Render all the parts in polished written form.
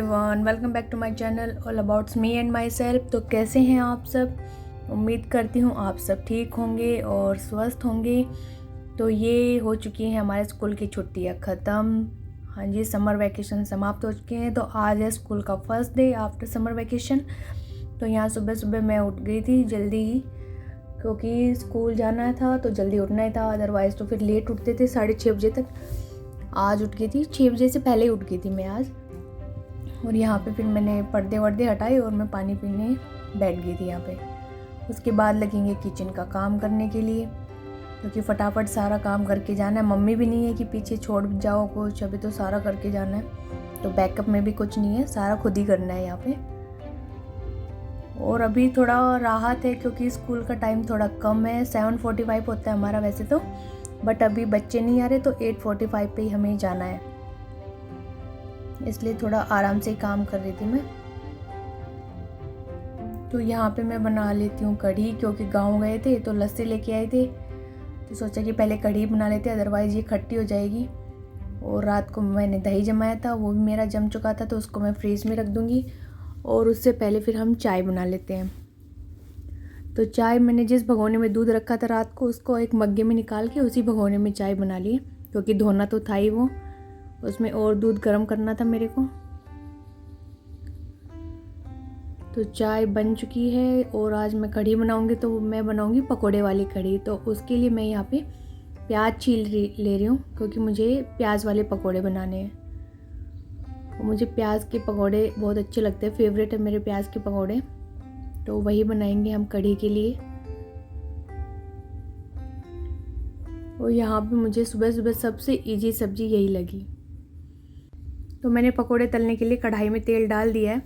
Everyone, welcome back to my channel all abouts me and my self. तो कैसे हैं आप सब? उम्मीद करती हूँ आप सब ठीक होंगे और स्वस्थ होंगे। तो ये हो चुकी हैं हमारे स्कूल की छुट्टियाँ ख़त्म। हाँ जी, समर वैकेशन समाप्त हो चुके हैं। तो आज है स्कूल का first day after summer vacation. तो यहाँ सुबह सुबह मैं उठ गई थी जल्दी ही, क्योंकि स्कूल जाना था तो जल्दी उठना ही था, अदरवाइज़ तो फिर लेट उठते थे 6:30 बजे तक। आज उठ गई थी 6 बजे से पहले ही उठ गई थी मैं आज। और यहाँ पे फिर मैंने पर्दे वर्दे हटाए और मैं पानी पीने बैठ गई थी यहाँ पे। उसके बाद लगेंगे किचन का काम करने के लिए, क्योंकि फटाफट सारा काम करके जाना है। मम्मी भी नहीं है कि पीछे छोड़ जाओ कुछ, अभी तो सारा करके जाना है। तो बैकअप में भी कुछ नहीं है, सारा खुद ही करना है यहाँ पे। और अभी थोड़ा राहत है क्योंकि स्कूल का टाइम थोड़ा कम है। 7:45 होता है हमारा वैसे तो, बट अभी बच्चे नहीं आ रहे तो 8:45 पे ही हमें जाना है, इसलिए थोड़ा आराम से काम कर रही थी मैं। तो यहाँ पे मैं बना लेती हूँ कढ़ी, क्योंकि गांव गए थे तो लस्सी लेके आए थे, तो सोचा कि पहले कढ़ी बना लेते, अदरवाइज़ ये खट्टी हो जाएगी। और रात को मैंने दही जमाया था, वो भी मेरा जम चुका था, तो उसको मैं फ्रीज में रख दूँगी। और उससे पहले फिर हम चाय बना लेते हैं। तो चाय मैंने जिस भगोने में दूध रखा था रात को, उसको एक मग्गे में निकाल के उसी भगोने में चाय बना ली, क्योंकि धोना तो था ही वो, उसमें और दूध गर्म करना था मेरे को। तो चाय बन चुकी है और आज मैं कढ़ी बनाऊंगी, तो मैं बनाऊंगी पकोड़े वाली कढ़ी। तो उसके लिए मैं यहाँ पे प्याज छील ले रही हूँ, क्योंकि मुझे प्याज वाले पकोड़े बनाने हैं। और मुझे प्याज के पकोड़े बहुत अच्छे लगते हैं, फेवरेट है मेरे प्याज के पकोड़े। तो वही बनाएंगे हम कढ़ी के लिए। और यहाँ पे मुझे सुबह सुबह सबसे इजी सब्जी यही लगी। तो मैंने पकोड़े तलने के लिए कढ़ाई में तेल डाल दिया है।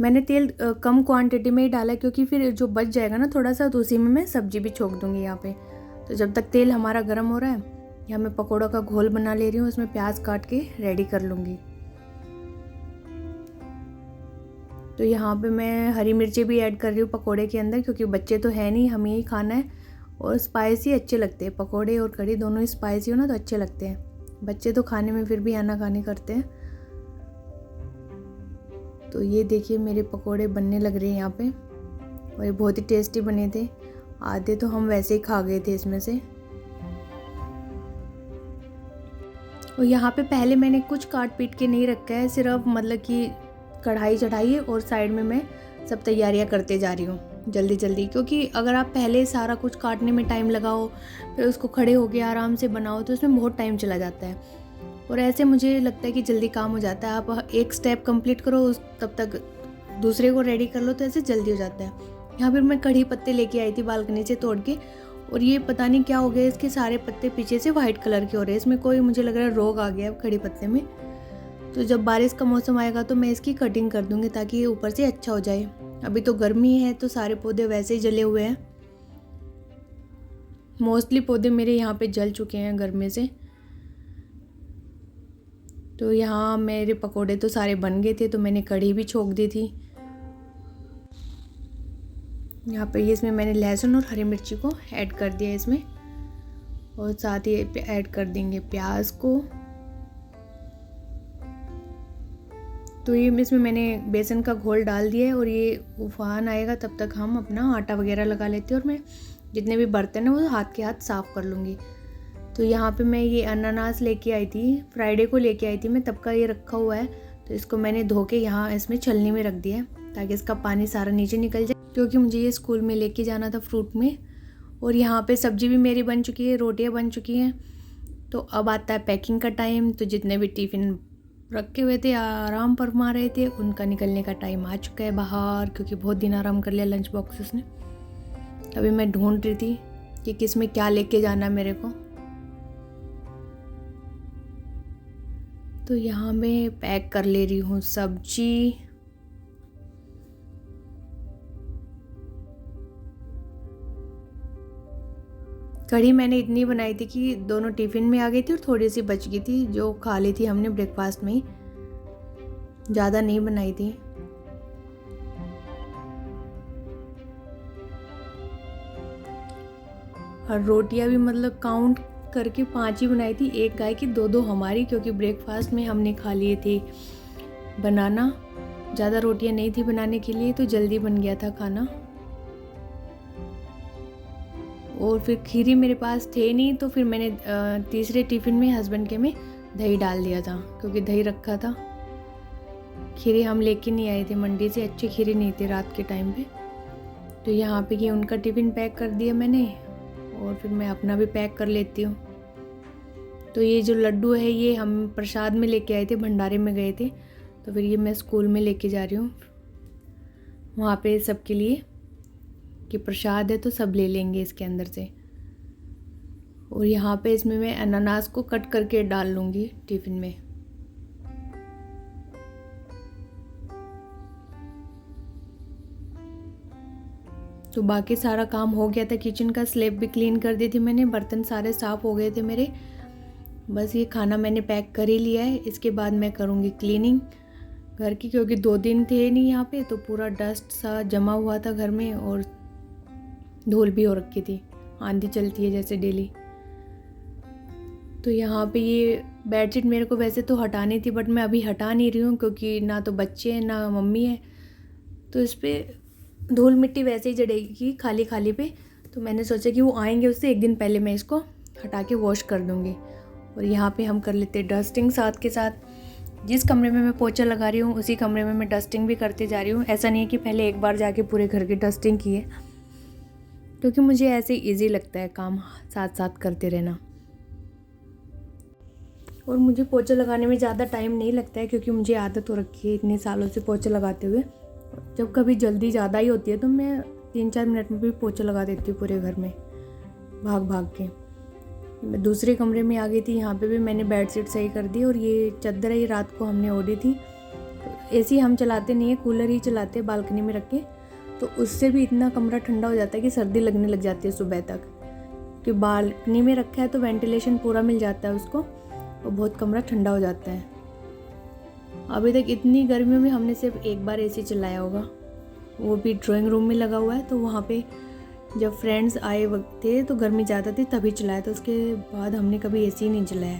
मैंने तेल कम क्वांटिटी में ही डाला है, क्योंकि फिर जो बच जाएगा ना थोड़ा सा, तो उसी में मैं सब्जी भी छोंक दूँगी यहाँ पे। तो जब तक तेल हमारा गर्म हो रहा है, यहाँ मैं पकोड़ों का घोल बना ले रही हूँ, उसमें प्याज काट के रेडी कर लूँगी। तो यहाँ पे मैं हरी मिर्ची भी ऐड कर रही हूँ पकोड़े के अंदर, क्योंकि बच्चे तो है नहीं, हमें ही खाना है। और स्पाइसी अच्छे लगते हैं, पकोड़े और कढ़ी दोनों ही स्पाइसी हो ना तो अच्छे लगते हैं। बच्चे तो खाने में फिर भी आनाकानी करते हैं। तो ये देखिए मेरे पकोड़े बनने लग रहे हैं यहाँ पे, और ये बहुत ही टेस्टी बने थे। आधे तो हम वैसे ही खा गए थे इसमें से। और यहाँ पे पहले मैंने कुछ काट पीट के नहीं रखा है, सिर्फ मतलब कि कढ़ाई चढ़ाई है और साइड में मैं सब तैयारियां करते जा रही हूँ जल्दी जल्दी। क्योंकि अगर आप पहले सारा कुछ काटने में टाइम लगाओ, फिर उसको खड़े होके आराम से बनाओ, तो उसमें बहुत टाइम चला जाता है। और ऐसे मुझे लगता है कि जल्दी काम हो जाता है। आप एक स्टेप कंप्लीट करो, तब तक दूसरे को रेडी कर लो, तो ऐसे जल्दी हो जाता है। यहाँ पर मैं कढ़ी पत्ते लेके आई थी बालकनी से तोड़ के, और ये पता नहीं क्या हो गया, इसके सारे पत्ते पीछे से वाइट कलर के हो रहे हैं। इसमें कोई मुझे लग रहा है रोग आ गया है कढ़ी पत्ते में। तो जब बारिश का मौसम आएगा तो मैं इसकी कटिंग कर दूंगी, ताकि ये ऊपर से अच्छा हो जाए। अभी तो गर्मी है तो सारे पौधे वैसे ही जले हुए हैं। मोस्टली पौधे मेरे यहाँ पे जल चुके हैं गर्मी से। तो यहाँ मेरे पकोड़े तो सारे बन गए थे, तो मैंने कढ़ी भी छोंक दी थी। यहाँ पे इसमें मैंने लहसुन और हरी मिर्ची को ऐड कर दिया इसमें, और साथ ही ऐड कर देंगे प्याज को। तो ये इसमें मैंने बेसन का घोल डाल दिया है, और ये उफान आएगा तब तक हम अपना आटा वगैरह लगा लेते हैं। और मैं जितने भी बर्तन हैं वो हाथ के हाथ साफ़ कर लूँगी। तो यहाँ पे मैं ये अनानास लेके आई थी, फ्राइडे को लेके आई थी मैं, तब का ये रखा हुआ है। तो इसको मैंने धो के यहाँ इसमें छलनी में रख दिया है, ताकि इसका पानी सारा नीचे निकल जाए, क्योंकि मुझे ये स्कूल में लेके जाना था फ्रूट में। और यहाँ पर सब्ज़ी भी मेरी बन चुकी है, रोटियाँ बन चुकी हैं। तो अब आता है पैकिंग का टाइम। तो जितने भी टिफ़िन रखे हुए थे, आराम फरमा रहे थे, उनका निकलने का टाइम आ चुका है बाहर, क्योंकि बहुत दिन आराम कर लिया लंच बॉक्सेस ने। अभी मैं ढूंढ रही थी कि किस में क्या लेके जाना है मेरे को। तो यहाँ मैं पैक कर ले रही हूँ सब्जी। कढ़ी मैंने इतनी बनाई थी कि दोनों टिफ़िन में आ गई थी, और थोड़ी सी बच गई थी जो खा ली थी हमने ब्रेकफास्ट में ही, ज़्यादा नहीं बनाई थी। और रोटियां भी मतलब काउंट करके 5 ही बनाई थी, एक गाय की 2-2 हमारी, क्योंकि ब्रेकफास्ट में हमने खा लिए थे बनाना। ज़्यादा रोटियां नहीं थी बनाने के लिए, तो जल्दी बन गया था खाना। और फिर खीरे मेरे पास थे नहीं, तो फिर मैंने तीसरे टिफ़िन में हस्बैंड के में दही डाल दिया था, क्योंकि दही रखा था। खीरे हम लेके नहीं आए थे मंडी से, अच्छे खीरे नहीं थे रात के टाइम पे। तो यहाँ पे ये उनका टिफ़िन पैक कर दिया मैंने, और फिर मैं अपना भी पैक कर लेती हूँ। तो ये जो लड्डू है ये हम प्रसाद में लेके आए थे, भंडारे में गए थे, तो फिर ये मैं स्कूल में लेके जा रही हूँ वहाँ पे सबके लिए, कि प्रसाद है तो सब ले लेंगे इसके अंदर से। और यहाँ पे इसमें मैं अनानास को कट करके डाल लूँगी टिफ़िन में। तो बाकी सारा काम हो गया था, किचन का स्लैब भी क्लीन कर दी थी मैंने, बर्तन सारे साफ़ हो गए थे मेरे। बस ये खाना मैंने पैक कर ही लिया है, इसके बाद मैं करूँगी क्लीनिंग घर की, क्योंकि 2 दिन थे नहीं यहाँ पे, तो पूरा डस्ट सा जमा हुआ था घर में, और धूल भी हो रखी थी, आंधी चलती है जैसे डेली। तो यहाँ पे ये बेडशीट मेरे को वैसे तो हटानी थी, बट मैं अभी हटा नहीं रही हूँ, क्योंकि ना तो बच्चे हैं ना मम्मी है, तो इस पर धूल मिट्टी वैसे ही जड़ेगी खाली खाली पे। तो मैंने सोचा कि वो आएंगे, उससे एक दिन पहले मैं इसको हटा के वॉश कर दूँगी। और यहाँ पे हम कर लेते हैं डस्टिंग साथ के साथ। जिस कमरे में मैं पोछा लगा रही हूँ उसी कमरे में मैं डस्टिंग भी करते जा रही हूँ। ऐसा नहीं है कि पहले एक बार जाके पूरे घर की डस्टिंग की है, क्योंकि मुझे ऐसे ईजी लगता है काम साथ साथ करते रहना। और मुझे पोछा लगाने में ज़्यादा टाइम नहीं लगता है, क्योंकि मुझे आदत हो रखी है इतने सालों से पोछा लगाते हुए। जब कभी जल्दी ज़्यादा ही होती है तो मैं 3-4 मिनट में भी पोछा लगा देती हूँ पूरे घर में भाग भाग के। मैं दूसरे कमरे में आ गई थी, यहाँ पे भी मैंने बेडशीट सही कर दी। और ये चादर है, ये रात को हमने ओढ़ी थी। तो एसी हम चलाते नहीं है, कूलर ही चलाते हैं बालकनी में रख के, तो उससे भी इतना कमरा ठंडा हो जाता है कि सर्दी लगने लग जाती है सुबह तक। कि बालकनी में रखा है तो वेंटिलेशन पूरा मिल जाता है उसको, और बहुत कमरा ठंडा हो जाता है। अभी तक इतनी गर्मियों में हमने सिर्फ एक बार एसी चलाया होगा, वो भी ड्राइंग रूम में लगा हुआ है। तो वहाँ पे जब फ्रेंड्स आए वक्त थे तो गर्मी ज़्यादा थी तभी चलाया था, उसके बाद हमने कभी एसी नहीं चलाया।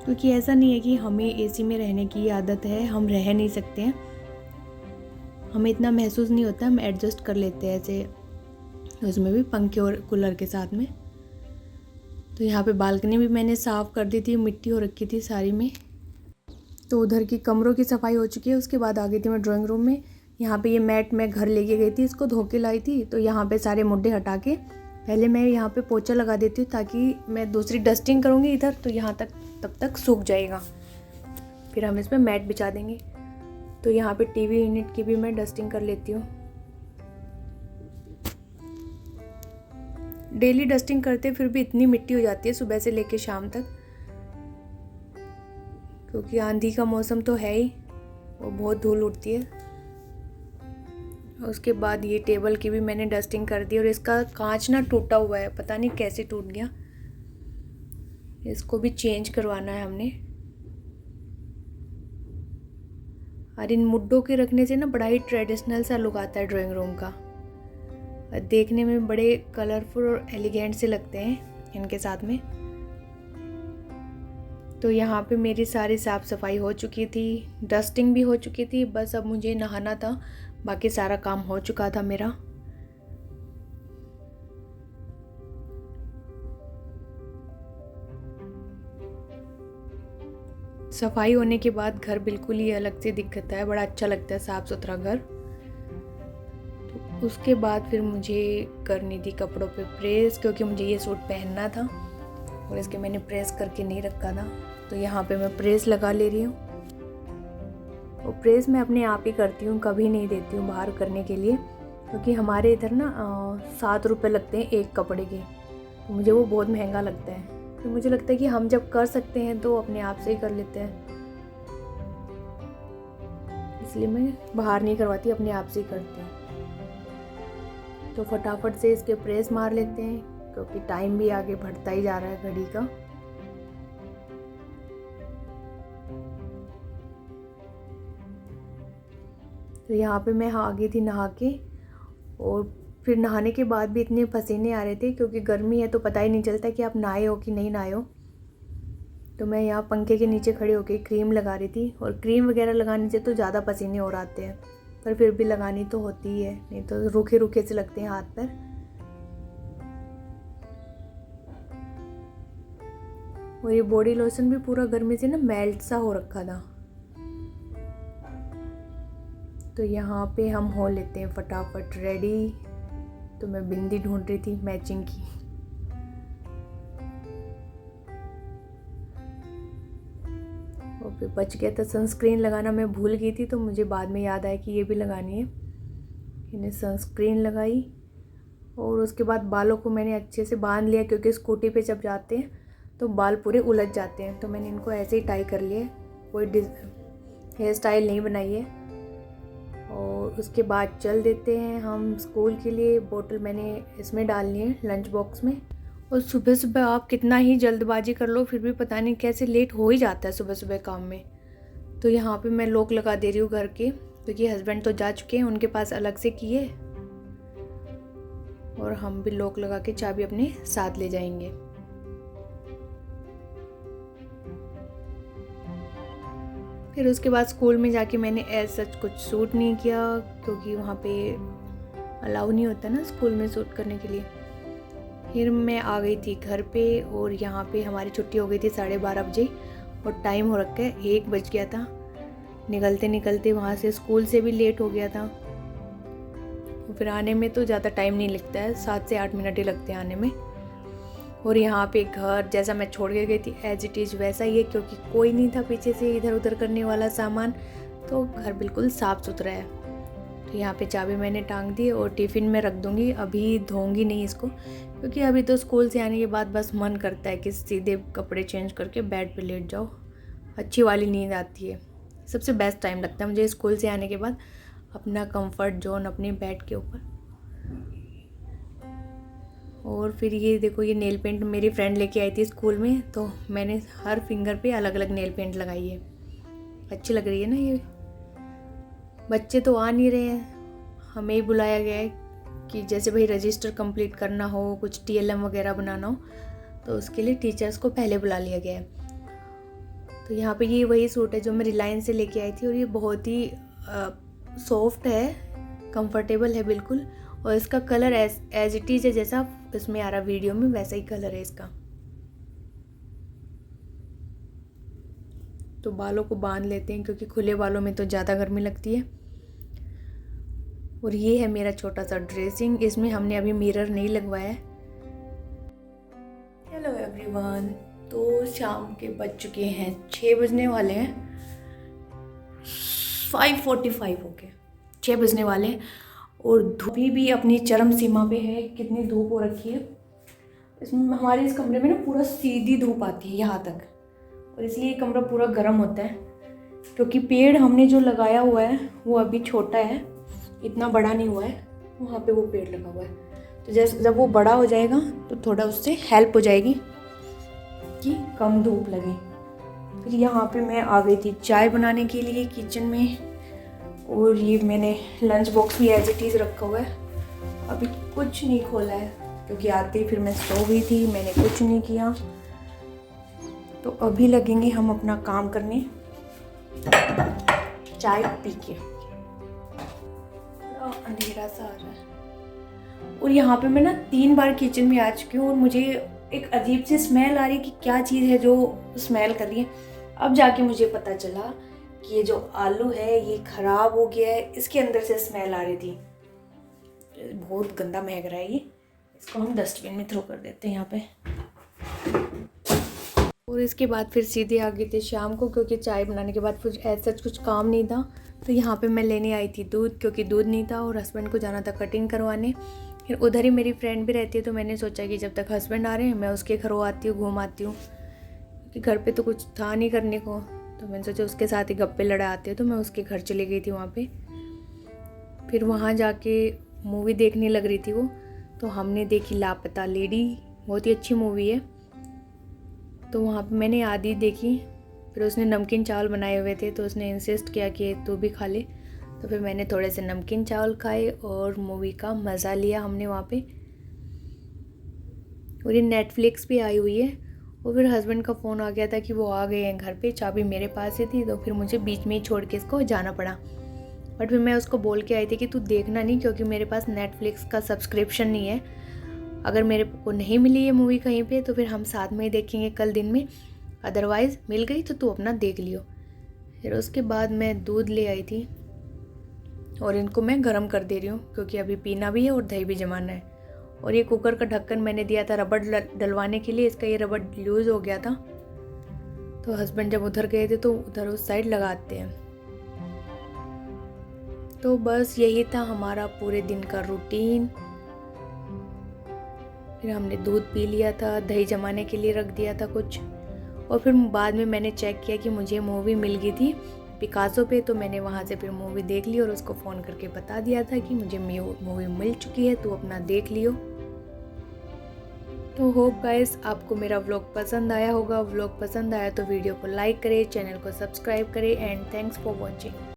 क्योंकि ऐसा नहीं है कि हमें एसी में रहने की आदत है, हम रह नहीं सकते हैं, हमें इतना महसूस नहीं होता, हम एडजस्ट कर लेते हैं ऐसे उसमें भी, पंखे और कूलर के साथ में। तो यहाँ पे बालकनी भी मैंने साफ़ कर दी थी, मिट्टी हो रखी थी सारी में। तो उधर की कमरों की सफाई हो चुकी है। उसके बाद आ गई थी मैं ड्राइंग रूम में। यहाँ पे ये मैट मैं घर लेके गई थी, इसको धो के लाई थी। तो यहाँ पे सारे मुड्डे हटा के पहले मैं यहाँ पे पोछा लगा देती हूँ, ताकि मैं दूसरी डस्टिंग करूँगी इधर तो यहाँ तक तब तक सूख जाएगा, फिर हम इसमें मैट बिछा देंगे। तो यहाँ पे टीवी यूनिट की भी मैं डस्टिंग कर लेती हूँ। डेली डस्टिंग करते फिर भी इतनी मिट्टी हो जाती है सुबह से लेके शाम तक, क्योंकि आंधी का मौसम तो है ही, वो बहुत धूल उड़ती है। उसके बाद ये टेबल की भी मैंने डस्टिंग कर दी, और इसका कांच ना टूटा हुआ है, पता नहीं कैसे टूट गया, इसको भी चेंज करवाना है हमने। और इन मुड्डों के रखने से ना बड़ा ही ट्रेडिशनल सा लुक आता है ड्राइंग रूम का, देखने में बड़े कलरफुल और एलिगेंट से लगते हैं इनके साथ में। तो यहाँ पे मेरी सारी साफ़ सफाई हो चुकी थी, डस्टिंग भी हो चुकी थी, बस अब मुझे नहाना था, बाकी सारा काम हो चुका था मेरा। सफाई होने के बाद घर बिल्कुल ही अलग से दिखता है, बड़ा अच्छा लगता है साफ़ सुथरा घर। तो उसके बाद फिर मुझे करनी थी कपड़ों पे प्रेस, क्योंकि मुझे ये सूट पहनना था और इसके मैंने प्रेस करके नहीं रखा था। तो यहाँ पे मैं प्रेस लगा ले रही हूँ, और प्रेस मैं अपने आप ही करती हूँ, कभी नहीं देती हूँ बाहर करने के लिए, क्योंकि हमारे इधर ना 7 रुपये लगते हैं एक कपड़े के, तो मुझे वो बहुत महंगा लगता है। तो मुझे लगता है कि हम जब कर सकते हैं तो अपने आप से ही कर लेते हैं, इसलिए मैं बाहर नहीं करवाती, अपने आप से ही करती हूँ। तो फटाफट से इसके प्रेस मार लेते हैं, क्योंकि टाइम भी आगे बढ़ता ही जा रहा है घड़ी का। तो यहाँ पे मैं आ गई थी नहा के, और फिर नहाने के बाद भी इतने पसीने आ रहे थे, क्योंकि गर्मी है तो पता ही नहीं चलता कि आप नहाए हो कि नहीं नहाए हो। तो मैं यहाँ पंखे के नीचे खड़े होकर क्रीम लगा रही थी, और क्रीम वगैरह लगाने से तो ज़्यादा पसीने और आते हैं, पर फिर भी लगानी तो होती ही है, नहीं तो रूखे रूखे से लगते हैं हाथ पर। और ये बॉडी लोशन भी पूरा गर्मी से ना मेल्ट सा हो रखा था। तो यहाँ पे हम हो लेते हैं फटाफट रेडी। तो मैं बिंदी ढूंढ रही थी मैचिंग की। और फिर बच गया था, सनस्क्रीन लगाना मैं भूल गई थी, तो मुझे बाद में याद आया कि ये भी लगानी है। इन्हें सनस्क्रीन लगाई, और उसके बाद बालों को मैंने अच्छे से बांध लिया, क्योंकि स्कूटी पे जब जाते हैं तो बाल पूरे उलझ जाते हैं। तो मैंने इनको ऐसे ही टाई कर लिए, कोई हेयर स्टाइल नहीं बनाई है। और उसके बाद चल देते हैं हम स्कूल के लिए। बोतल मैंने इसमें डालनी है लंच बॉक्स में। और सुबह सुबह आप कितना ही जल्दबाजी कर लो, फिर भी पता नहीं कैसे लेट हो ही जाता है सुबह सुबह काम में। तो यहाँ पे मैं लॉक लगा दे रही हूँ घर के, क्योंकि हस्बैंड तो जा चुके हैं, उनके पास अलग से की है। और हम भी लॉक लगा के चाबी अपने साथ ले जाएंगे। फिर उसके बाद स्कूल में जाके मैंने एज सच कुछ सूट नहीं किया, क्योंकि वहाँ पे अलाउ नहीं होता ना स्कूल में सूट करने के लिए। फिर मैं आ गई थी घर पे, और यहाँ पे हमारी छुट्टी हो गई थी 12:30 बजे, और टाइम हो रखा है 1 बज गया था। निकलते निकलते वहाँ से स्कूल से भी लेट हो गया था। फिर आने में तो ज़्यादा टाइम नहीं लगता है, 7 से 8 मिनट ही लगते हैं आने में। और यहाँ पे घर जैसा मैं छोड़ के गई थी एज इट इज़ वैसा ही है, क्योंकि कोई नहीं था पीछे से इधर उधर करने वाला सामान, तो घर बिल्कुल साफ़ सुथरा है। तो यहाँ पे चाबी मैंने टांग दी, और टिफ़िन में रख दूँगी, अभी धोऊंगी नहीं इसको, क्योंकि अभी तो स्कूल से आने के बाद बस मन करता है कि सीधे कपड़े चेंज करके बेड पे लेट जाओ। अच्छी वाली नींद आती है, सबसे बेस्ट टाइम लगता है मुझे स्कूल से आने के बाद, अपना कंफर्ट जोन अपने बेड के ऊपर। और फिर ये देखो, ये नेल पेंट मेरी फ्रेंड लेके आई थी स्कूल में, तो मैंने हर फिंगर पे अलग अलग नेल पेंट लगाई है। अच्छी लग रही है ना ये। बच्चे तो आ नहीं रहे हैं, हमें ही बुलाया गया है कि जैसे भाई रजिस्टर कंप्लीट करना हो, कुछ TLM वगैरह बनाना हो, तो उसके लिए टीचर्स को पहले बुला लिया गया है। तो यहाँ पे ये वही सूट है जो मैं रिलायंस से लेके आई थी, और ये बहुत ही सॉफ्ट है, कंफर्टेबल है बिल्कुल। और इसका कलर एज इट इज़ है, जैसा इसमें आ रहा वीडियो में वैसा ही कलर है इसका। तो बालों को बांध लेते हैं, क्योंकि खुले बालों में तो ज़्यादा गर्मी लगती है। और ये है मेरा छोटा सा ड्रेसिंग, इसमें हमने अभी मिरर नहीं लगवाया है। हेलो एवरीवन, तो शाम के बज चुके हैं 6 बजने वाले हैं, 5:45 हो गए, 6 बजने वाले हैं। और धूप भी अपनी चरम सीमा पे है, कितनी धूप हो रखी है। इसमें हमारे इस कमरे में ना पूरा सीधी धूप आती है यहाँ तक, और इसलिए ये कमरा पूरा गर्म होता है। क्योंकि पेड़ हमने जो लगाया हुआ है वो अभी छोटा है, इतना बड़ा नहीं हुआ है, वहाँ पे वो पेड़ लगा हुआ है। तो जैसे जब वो बड़ा हो जाएगा तो थोड़ा उससे हेल्प हो जाएगी कि कम धूप लगे। फिर यहाँ पे मैं आ गई थी चाय बनाने के लिए किचन में, और ये मैंने लंच बॉक्स भी एज इट इज़ रखा हुआ है। अभी कुछ नहीं खोला है, क्योंकि आते ही फिर मैं सो गई थी, मैंने कुछ नहीं किया। तो अभी लगेंगे हम अपना काम करने, चाय पी के। अंधेरा सा आ रहा है। और यहाँ पे मैं ना 3 बार किचन में आ चुकी हूँ, और मुझे एक अजीब सी स्मेल आ रही है कि क्या चीज़ है जो स्मेल कर रही है। अब जाके मुझे पता चला कि ये जो आलू है ये ख़राब हो गया है, इसके अंदर से स्मेल आ रही थी। बहुत गंदा महक रहा है ये, इसको हम डस्टबिन में थ्रो कर देते हैं यहाँ पे। और इसके बाद फिर सीधे आ गए थे शाम को, क्योंकि चाय बनाने के बाद कुछ ऐसा कुछ काम नहीं था। तो यहाँ पे मैं लेने आई थी दूध, क्योंकि दूध नहीं था, और हस्बैंड को जाना था कटिंग करवाने। फिर उधर ही मेरी फ्रेंड भी रहती है, तो मैंने सोचा कि जब तक हस्बैंड आ रहे हैं मैं उसके घर आती हूँ, घूम आती हूँ, क्योंकि घर पे तो कुछ था नहीं करने को। तो मैंने सोचा उसके साथ ही गप्पे लड़ा आती हूँ, तो मैं उसके घर चली गई थी वहाँ पे। फिर वहाँ जाके मूवी देखने लग रही थी वो, तो हमने देखी लापता लेडी, बहुत ही अच्छी मूवी है। तो वहाँ पे मैंने आधी देखी। फिर उसने नमकीन चावल बनाए हुए थे, तो उसने इंसिस्ट किया कि तू भी खा ले। तो फिर मैंने थोड़े से नमकीन चावल खाए, और मूवी का मज़ा लिया हमने वहाँ पे। और ये नेटफ्लिक्स पे आई हुई है, वो फिर हस्बैंड का फ़ोन आ गया था कि वो आ गए हैं घर पे, चाबी मेरे पास ही थी, तो फिर मुझे बीच में ही छोड़ के इसको जाना पड़ा। बट फिर मैं उसको बोल के आई थी कि तू देखना नहीं, क्योंकि मेरे पास नेटफ्लिक्स का सब्सक्रिप्शन नहीं है। अगर मेरे को नहीं मिली ये मूवी कहीं पे तो फिर हम साथ में ही देखेंगे कल दिन में, अदरवाइज़ मिल गई तो तू अपना देख लियो। फिर उसके बाद मैं दूध ले आई थी और इनको मैं गरम कर दे रही हूँ, क्योंकि अभी पीना भी है और दही भी जमाना है। और ये कुकर का ढक्कन मैंने दिया था रबड़ डलवाने के लिए, इसका ये रबड़ लूज़ हो गया था, तो हस्बैंड जब उधर गए थे तो उधर उस साइड लगाते हैं। तो बस यही था हमारा पूरे दिन का रूटीन। फिर हमने दूध पी लिया था, दही जमाने के लिए रख दिया था कुछ, और फिर बाद में मैंने चेक किया कि मुझे मूवी मिल गई थी पिकासो पे, तो मैंने वहाँ से फिर मूवी देख ली और उसको फ़ोन करके बता दिया था कि मुझे मूवी मिल चुकी है, तो अपना देख लियो। तो होप गाइस आपको मेरा व्लॉग पसंद आया होगा। व्लॉग पसंद आया तो वीडियो को लाइक करें, चैनल को सब्सक्राइब करें, एंड थैंक्स फॉर वॉचिंग।